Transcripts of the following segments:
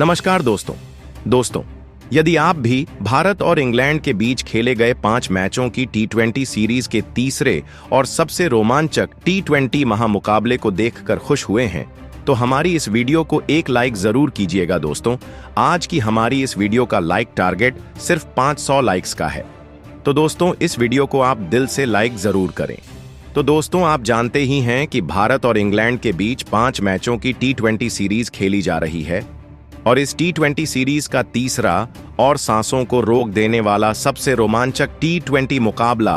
नमस्कार दोस्तों, यदि आप भी भारत और इंग्लैंड के बीच खेले गए 5 मैचों की टी20 सीरीज के तीसरे और सबसे रोमांचक टी20 महामुकाबले को देखकर खुश हुए हैं, तो हमारी इस वीडियो को एक लाइक जरूर कीजिएगा दोस्तों। आज की हमारी इस वीडियो का लाइक टारगेट सिर्फ 500 लाइक्स का है। तो दोस्तों, इस वीडियो को आप दिल से लाइक जरूर करें। तो दोस्तों, आप जानते ही हैं कि भारत और इंग्लैंड के बीच 5 मैचों की टी20 सीरीज खेली जा रही है और इस टी20 सीरीज का तीसरा और सांसों को रोक देने वाला सबसे रोमांचक टी20 मुकाबला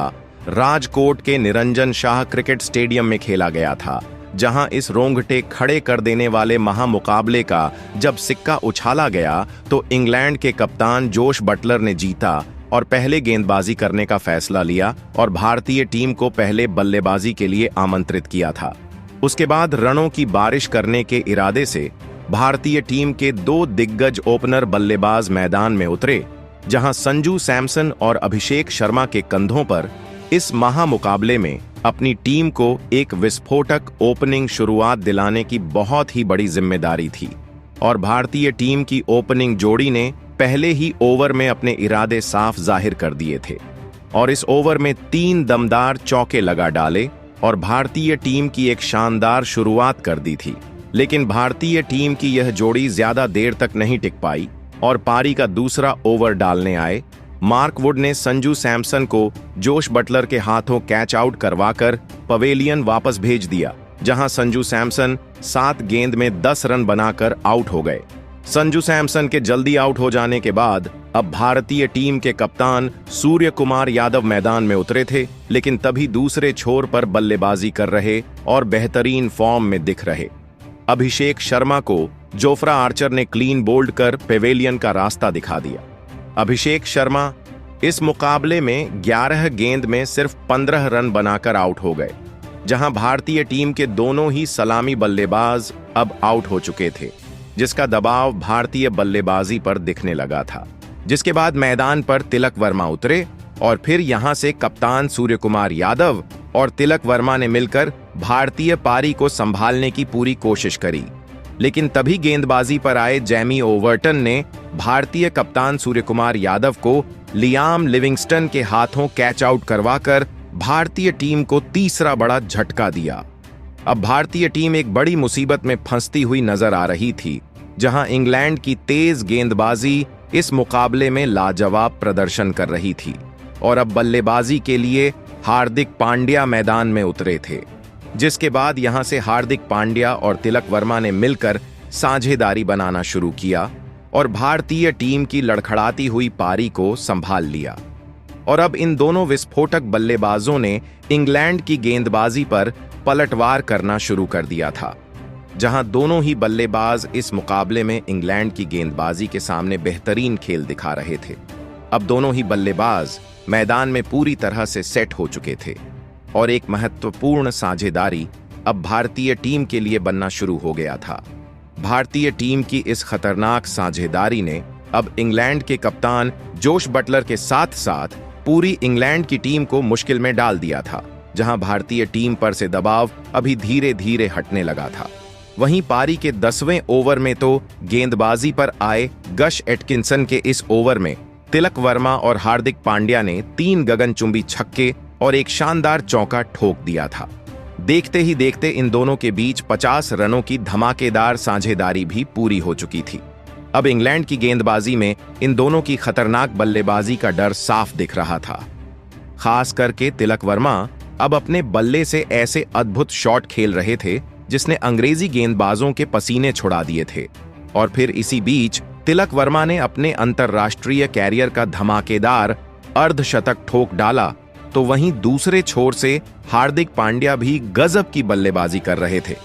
राजकोट के निरंजन शाह क्रिकेट स्टेडियम में खेला गया था, जहां इस रोंगटे खड़े कर देने वाले महामुकाबले का जब सिक्का उछाला गया तो इंग्लैंड के कप्तान जोश बटलर ने जीता और पहले गेंदबाजी करने का फैसला लिया और भारतीय टीम को पहले बल्लेबाजी के लिए आमंत्रित किया था। उसके बाद रनों की बारिश करने के इरादे से भारतीय टीम के 2 दिग्गज ओपनर बल्लेबाज मैदान में उतरे, जहां संजू सैमसन और अभिषेक शर्मा के कंधों पर इस महामुकाबले में अपनी टीम को एक विस्फोटक ओपनिंग शुरुआत दिलाने की बहुत ही बड़ी जिम्मेदारी थी और भारतीय टीम की ओपनिंग जोड़ी ने पहले ही ओवर में अपने इरादे साफ जाहिर कर दिए थे और इस ओवर में 3 दमदार चौके लगा डाले और भारतीय टीम की एक शानदार शुरुआत कर दी थी। लेकिन भारतीय टीम की यह जोड़ी ज्यादा देर तक नहीं टिक पाई और पारी का दूसरा ओवर डालने आए मार्क वुड ने संजू सैमसन को जोश बटलर के हाथों कैच आउट करवाकर पवेलियन वापस भेज दिया, जहां संजू सैमसन 7 गेंद में 10 रन बनाकर आउट हो गए। संजू सैमसन के जल्दी आउट हो जाने के बाद अब भारतीय टीम के कप्तान सूर्य कुमार यादव मैदान में उतरे थे, लेकिन तभी दूसरे छोर पर बल्लेबाजी कर रहे और बेहतरीन फॉर्म में दिख रहे अभिषेक शर्मा को जोफ्रा आर्चर ने क्लीन बोल्ड कर पेवेलियन का रास्ता दिखा दिया। अभिषेक शर्मा इस मुकाबले में 11 गेंद में सिर्फ 15 रन बनाकर आउट हो गए, जहां भारतीय टीम के दोनों ही सलामी बल्लेबाज अब आउट हो चुके थे, जिसका दबाव भारतीय बल्लेबाजी पर दिखने लगा था। जिसके बाद मैदान पर तिलक वर्मा उतरे और फिर यहां से कप्तान सूर्य कुमार यादव और तिलक वर्मा ने मिलकर भारतीय पारी को संभालने की पूरी कोशिश करी। लेकिन तभी गेंदबाजी पर आए जैमी ओवर्टन ने भारतीय कप्तान सूर्य कुमार यादव को लियाम लिविंगस्टन के हाथों कैच आउट करवाकर भारतीय टीम को तीसरा बड़ा झटका दिया। अब भारतीय टीम एक बड़ी मुसीबत में फंसती हुई नजर आ रही थी, जहां इंग्लैंड की तेज गेंदबाजी इस मुकाबले में लाजवाब प्रदर्शन कर रही थी और अब बल्लेबाजी के लिए हार्दिक पांड्या मैदान में उतरे थे। जिसके बाद यहां से हार्दिक पांड्या और तिलक वर्मा ने मिलकर साझेदारी बनाना शुरू किया और भारतीय टीम की लड़खड़ाती हुई पारी को संभाल लिया। और अब इन दोनों विस्फोटक बल्लेबाजों ने इंग्लैंड की गेंदबाजी पर पलटवार करना शुरू कर दिया था, जहां दोनों ही बल्लेबाज इस मुकाबले में इंग्लैंड की गेंदबाजी के सामने बेहतरीन खेल दिखा रहे थे। अब दोनों ही बल्लेबाज मैदान में पूरी तरह से सेट हो चुके थे और एक महत्वपूर्ण साझेदारी अब भारतीय टीम के लिए बनना शुरू हो गया था। भारतीय टीम की इस खतरनाक साझेदारी ने अब इंग्लैंड के कप्तान जोश बटलर के साथ साथ पूरी इंग्लैंड की टीम को मुश्किल में डाल दिया था, जहां भारतीय टीम पर से दबाव अभी धीरे धीरे हटने लगा था। वहीं पारी के 10वें ओवर में तो गेंदबाजी पर आए गश एटकिंसन के इस ओवर में तिलक वर्मा और हार्दिक पांड्या ने 3 गगनचुंबी छक्के और एक शानदार चौका ठोक दिया था। देखते ही देखते इन दोनों के बीच 50 रनों की धमाकेदार साझेदारी भी पूरी हो चुकी थी। अब इंग्लैंड की गेंदबाजी में इन दोनों की खतरनाक बल्लेबाजी का डर साफ दिख रहा था। खास करके तिलक वर्मा अब अपने बल्ले से ऐसे अद्भुत शॉट खेल रहे थे जिसने अंग्रेजी गेंदबाजों के पसीने छुड़ा दिए थे। और फिर इसी बीच तिलक वर्मा ने अपने अंतर्राष्ट्रीय कैरियर का धमाकेदार अर्धशतक ठोक डाला, तो वहीं दूसरे छोर से हार्दिक पांड्या भी गजब की बल्लेबाजी कर रहे थे।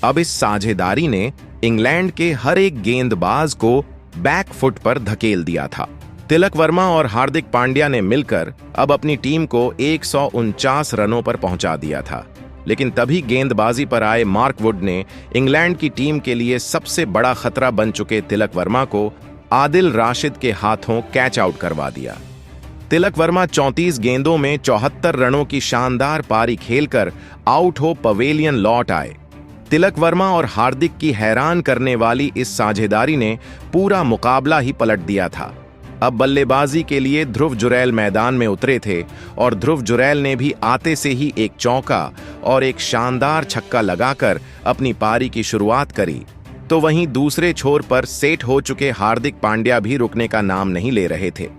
अब इस साझेदारी ने इंग्लैंड के हर एक गेंदबाज को बैक फुट पर धकेल दिया था। तिलक वर्मा और हार्दिक पांड्या ने मिलकर अब अपनी टीम को 149 रनों पर पहुंचा दिया था। लेकिन तभी गेंदबाजी पर आए मार्क वुड ने इंग्लैंड की टीम के लिए सबसे बड़ा खतरा बन चुके तिलक वर्मा को आदिल राशिद के हाथों कैच आउट करवा दिया। तिलक वर्मा 34 गेंदों में 74 रनों की शानदार पारी खेलकर आउट हो पवेलियन लौट आए तिलक वर्मा और हार्दिक की हैरान करने वाली इस साझेदारी ने पूरा मुकाबला ही पलट दिया था। अब बल्लेबाजी के लिए ध्रुव जुरैल मैदान में उतरे थे और ध्रुव जुरैल ने भी आते से ही एक चौका और एक शानदार छक्का लगाकर अपनी पारी की शुरुआत करी। तो वहीं दूसरे छोर पर सेट हो चुके हार्दिक पांड्या भी रुकने का नाम नहीं ले रहे थे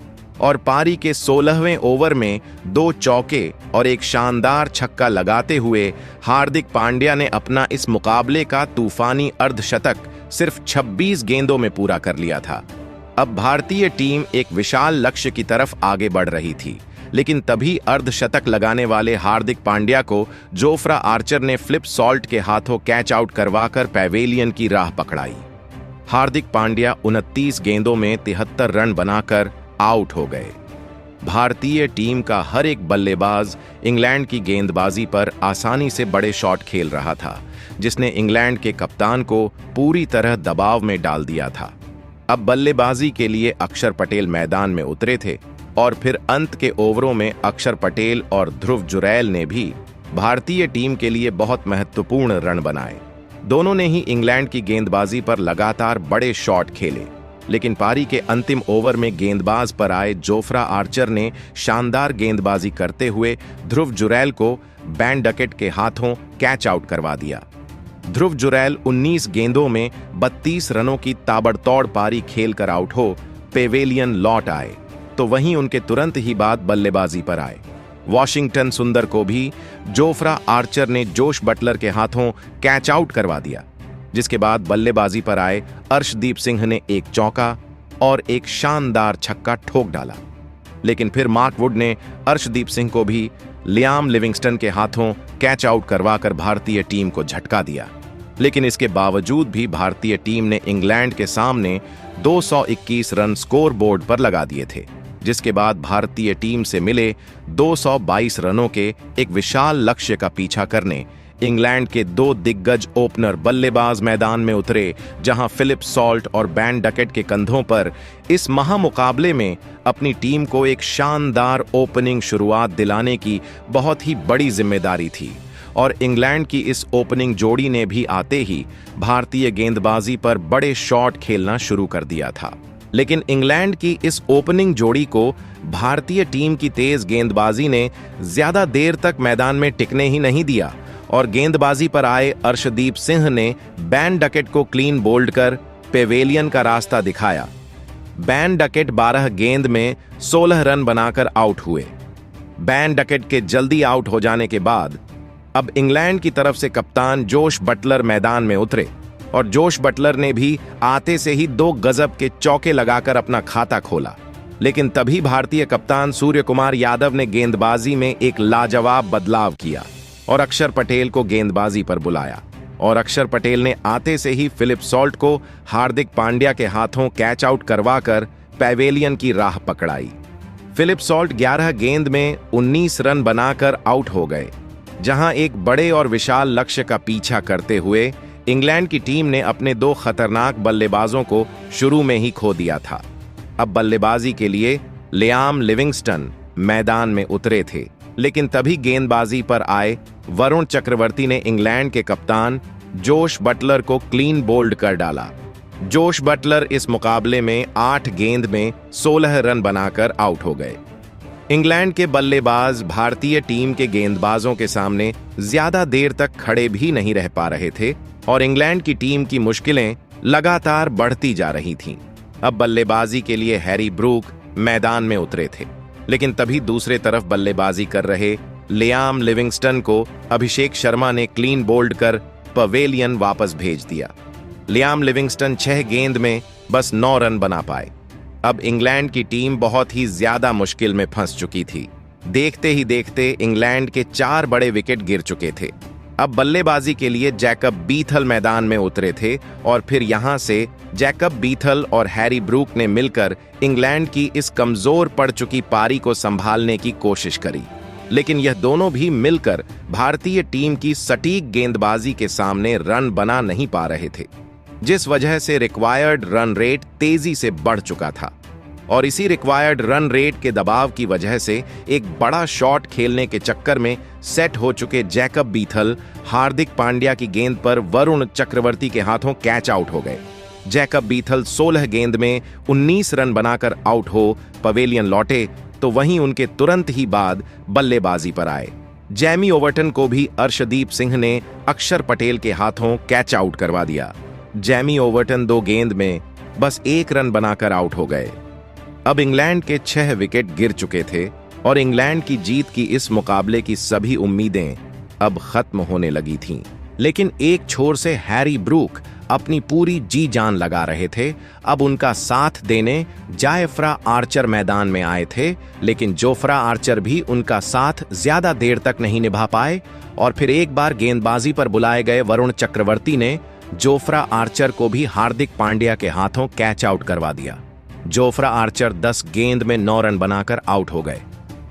और पारी के 16वें ओवर में 2 चौके और एक शानदार छक्का लगाते हुए हार्दिक पांड्या ने अपना इस मुकाबले का तूफानी अर्धशतक सिर्फ 26 गेंदों में पूरा कर लिया था। अब भारतीय टीम एक विशाल लक्ष्य की तरफ आगे बढ़ रही थी, लेकिन तभी अर्धशतक लगाने वाले हार्दिक पांड्या को जोफ्रा आर्चर ने फ्लिप सॉल्ट के हाथों कैच आउट करवाकर पैवेलियन की राह पकड़ाई। हार्दिक पांड्या 29 गेंदों में 73 रन बनाकर आउट हो गए। भारतीय टीम का हर एक बल्लेबाज इंग्लैंड की गेंदबाजी पर आसानी से बड़े शॉट खेल रहा था, जिसने इंग्लैंड के कप्तान को पूरी तरह दबाव में डाल दिया था। अब बल्लेबाजी के लिए अक्षर पटेल मैदान में उतरे थे और फिर अंत के ओवरों में अक्षर पटेल और ध्रुव जुरैल ने भी भारतीय टीम के लिए बहुत महत्वपूर्ण रन बनाए। दोनों ने ही इंग्लैंड की गेंदबाजी पर लगातार बड़े शॉट खेले, लेकिन पारी के अंतिम ओवर में गेंदबाज पर आए जोफ्रा आर्चर ने शानदार गेंदबाजी करते हुए ध्रुव जुरैल को बैन डकेट के हाथों कैच आउट करवा दिया। ध्रुव जुरैल 19 गेंदों में 32 रनों की ताबड़तोड़ पारी खेलकर आउट हो पेवेलियन लौट आए, तो वहीं उनके तुरंत ही बाद बल्लेबाजी पर आए वॉशिंगटन सुंदर को भी जोफ्रा आर्चर ने जोश बटलर के हाथों कैच आउट करवा दिया, जिसके बाद बल्लेबाजी पर आए अर्शदीप सिंह ने एक चौका और एक शानदार छक्का ठोक डाला। लेकिन फिर मार्क वुड ने अर्शदीप सिंह को भी लियाम लिविंगस्टन के हाथों कैच आउट करवाकर भारतीय टीम को झटका दिया। लेकिन इसके बावजूद भी भारतीय टीम ने इंग्लैंड के सामने 221 रन स्कोर बोर्ड पर लगा दिए थे, जिसके बाद भारतीय टीम से मिले 222 रनों के एक विशाल लक्ष्य का पीछा करने इंग्लैंड के 2 दिग्गज ओपनर बल्लेबाज मैदान में उतरे, जहां फिलिप सॉल्ट और बैन डकेट के कंधों पर इस महामुकाबले में अपनी टीम को एक शानदार ओपनिंग शुरुआत दिलाने की बहुत ही बड़ी जिम्मेदारी थी। और इंग्लैंड की इस ओपनिंग जोड़ी ने भी आते ही भारतीय गेंदबाजी पर बड़े शॉट खेलना शुरू कर दिया था। लेकिन इंग्लैंड की इस ओपनिंग जोड़ी को भारतीय टीम की तेज गेंदबाजी ने ज्यादा देर तक मैदान में टिकने ही नहीं दिया और गेंदबाजी पर आए अर्शदीप सिंह ने बैन डकेट को क्लीन बोल्ड कर पेवेलियन का रास्ता दिखाया। बैन डकेट 12 गेंद में 16 रन बनाकर आउट हुए। बैन डकेट के जल्दी आउट हो जाने के बाद अब इंग्लैंड की तरफ से कप्तान जोश बटलर मैदान में उतरे और जोश बटलर ने भी आते से ही 2 गजब के चौके लगाकर अपना खाता खोला। लेकिन तभी भारतीय कप्तान सूर्य कुमार यादव ने गेंदबाजी में एक लाजवाब बदलाव किया और अक्षर पटेल को गेंदबाजी पर बुलाया और अक्षर पटेल ने आते से ही फिलिप सॉल्ट को हार्दिक पांड्या के हाथों कैच आउट करवाकर पैवेलियन की राह पकड़ाई। फिलिप सॉल्ट 11 गेंद में 19 रन बनाकर आउट हो गए, जहां एक बड़े और विशाल लक्ष्य का पीछा करते हुए इंग्लैंड की टीम ने अपने 2 खतरनाक बल्लेबाजों को शुरू में ही खो दिया था। अब बल्लेबाजी के लिए लियाम लिविंगस्टन मैदान में उतरे थे, लेकिन तभी गेंदबाजी पर आए वरुण चक्रवर्ती ने इंग्लैंड के कप्तान जोश बटलर को क्लीन बोल्ड कर डाला। जोश बटलर इस मुकाबले में 8 गेंद में 16 रन बनाकर आउट हो गए। इंग्लैंड के बल्लेबाज भारतीय टीम के गेंदबाजों के सामने ज्यादा देर तक खड़े भी नहीं रह पा रहे थे और इंग्लैंड की टीम की मुश्किलें लगातार बढ़ती जा रही थीं। अब बल्लेबाजी के लिए हैरी ब्रूक मैदान में उतरे थे, लेकिन तभी दूसरे तरफ बल्लेबाजी कर रहे लियाम लिविंगस्टन को अभिषेक शर्मा ने क्लीन बोल्ड कर पवेलियन वापस भेज दिया। लियाम लिविंगस्टन 6 गेंद में बस 9 रन बना पाए। अब इंग्लैंड की टीम बहुत ही ज्यादा मुश्किल में फंस चुकी थी। देखते ही देखते इंग्लैंड के 4 बड़े विकेट गिर चुके थे। अब बल्लेबाजी के लिए जैकब बीथल मैदान में उतरे थे और फिर यहां से जैकब बीथल और हैरी ब्रूक ने मिलकर इंग्लैंड की इस कमजोर पड़ चुकी पारी को संभालने की कोशिश करी, लेकिन यह दोनों भी मिलकर भारतीय टीम की सटीक गेंदबाजी के सामने रन बना नहीं पा रहे थे, जिस वजह से रिक्वायर्ड रन रेट तेजी से बढ़ चुका था और इसी रिक्वायर्ड रन रेट के दबाव की वजह से एक बड़ा शॉट खेलने के चक्कर में सेट हो चुके जैकब बीथल हार्दिक पांड्या की गेंद पर वरुण चक्रवर्ती के हाथों कैच आउट हो गए। जैकब बीथल 16 गेंद में 19 रन बनाकर आउट हो पवेलियन लौटे, तो वहीं उनके तुरंत ही बाद बल्लेबाजी पर आए। जैमी ओवर्टन को भी अर्शदीप सिंह ने अक्षर पटेल के हाथों कैच आउट करवा दिया। जैमी ओवर्टन 2 गेंद में बस 1 रन बनाकर आउट हो गए। अब इंग्लैंड के 6 विकेट गिर चुके थे और इंग्लैंड की जीत की इस मुकाबले की सभी उम्मीदें अब खत्म होने लगी थीं। लेकिन एक छोर से हैरी ब्रूक अपनी पूरी जी जान लगा रहे थे। अब उनका साथ देने जायफ्रा आर्चर मैदान में आए थे, लेकिन जोफ्रा आर्चर भी उनका साथ ज्यादा देर तक नहीं निभा पाए और फिर एक बार गेंदबाजी पर बुलाए गए वरुण चक्रवर्ती ने जोफ्रा आर्चर को भी हार्दिक पांड्या के हाथों कैच आउट करवा दिया। जोफ्रा आर्चर 10 गेंद में 9 रन बनाकर आउट हो गए।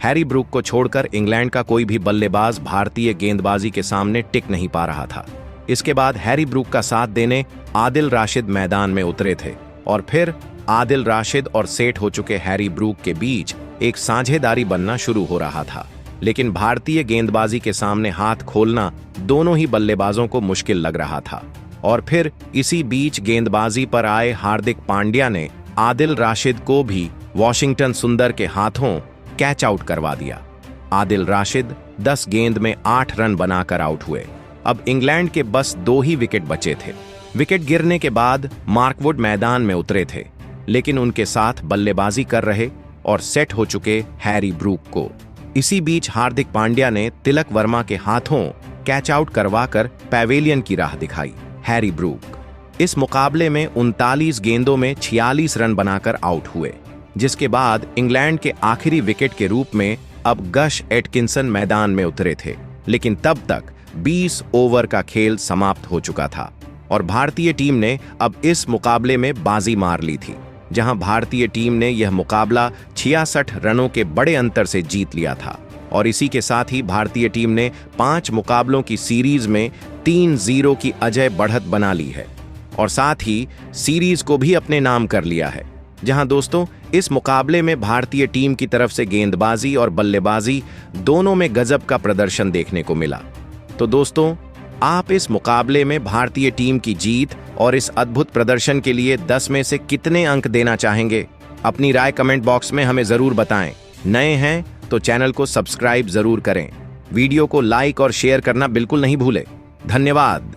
हैरी ब्रूक को छोड़कर इंग्लैंड का कोई भी बल्लेबाज भारतीय गेंदबाजी के सामने टिक नहीं पा रहा था। इसके बाद हैरी ब्रूक का साथ देने आदिल राशिद मैदान में उतरे थे और फिर आदिल राशिद और सेट हो चुके हैरी ब्रूक के बीच एक साझेदारी बनना शुरू हो रहा था। लेकिन भारतीय गेंदबाजी के सामने हाथ खोलना दोनों ही बल्लेबाजों को मुश्किल लग रहा था और फिर इसी बीच गेंदबाजी पर आए हार्दिक पांड्या ने आदिल राशिद को भी वॉशिंगटन सुंदर के हाथों कैच आउट करवा दिया। आदिल राशिद 10 गेंद में 8 रन बनाकर आउट हुए। अब इंग्लैंड के बस 2 ही विकेट बचे थे। विकेट गिरने के बाद मार्कवुड मैदान में उतरे थे, लेकिन उनके साथ बल्लेबाजी कर रहे और सेट हो चुके हैरी ब्रूक को। इसी बीच हार्दिक पांड्या ने तिलक वर्मा के हाथों कैच आउट करवाकर पैवेलियन की राह दिखाई। हैरी ब्रूक इस मुकाबले में 39 गेंदों में 46 रन बनाकर आउट हुए, जिसके बाद इंग्लैंड के आखिरी विकेट के रूप में अब गश एटकिंसन मैदान में उतरे थे। लेकिन तब तक 20 ओवर का खेल समाप्त हो चुका था और भारतीय टीम ने अब इस मुकाबले में बाजी मार ली थी, जहां भारतीय टीम ने यह मुकाबला 66 रनों के बड़े अंतर से जीत लिया था। और इसी के साथ ही भारतीय टीम ने 5 मुकाबलों की सीरीज में 3-0 की अजय बढ़त बना ली है और साथ ही सीरीज को भी अपने नाम कर लिया है। जहां दोस्तों इस मुकाबले में भारतीय टीम की तरफ से गेंदबाजी और बल्लेबाजी दोनों में गजब का प्रदर्शन देखने को मिला। तो दोस्तों, आप इस मुकाबले में भारतीय टीम की जीत और इस अद्भुत प्रदर्शन के लिए 10 में से कितने अंक देना चाहेंगे? अपनी राय कमेंट बॉक्स में हमें जरूर बताएं। नए हैं तो चैनल को सब्सक्राइब जरूर करें। वीडियो को लाइक और शेयर करना बिल्कुल नहीं भूलें। धन्यवाद।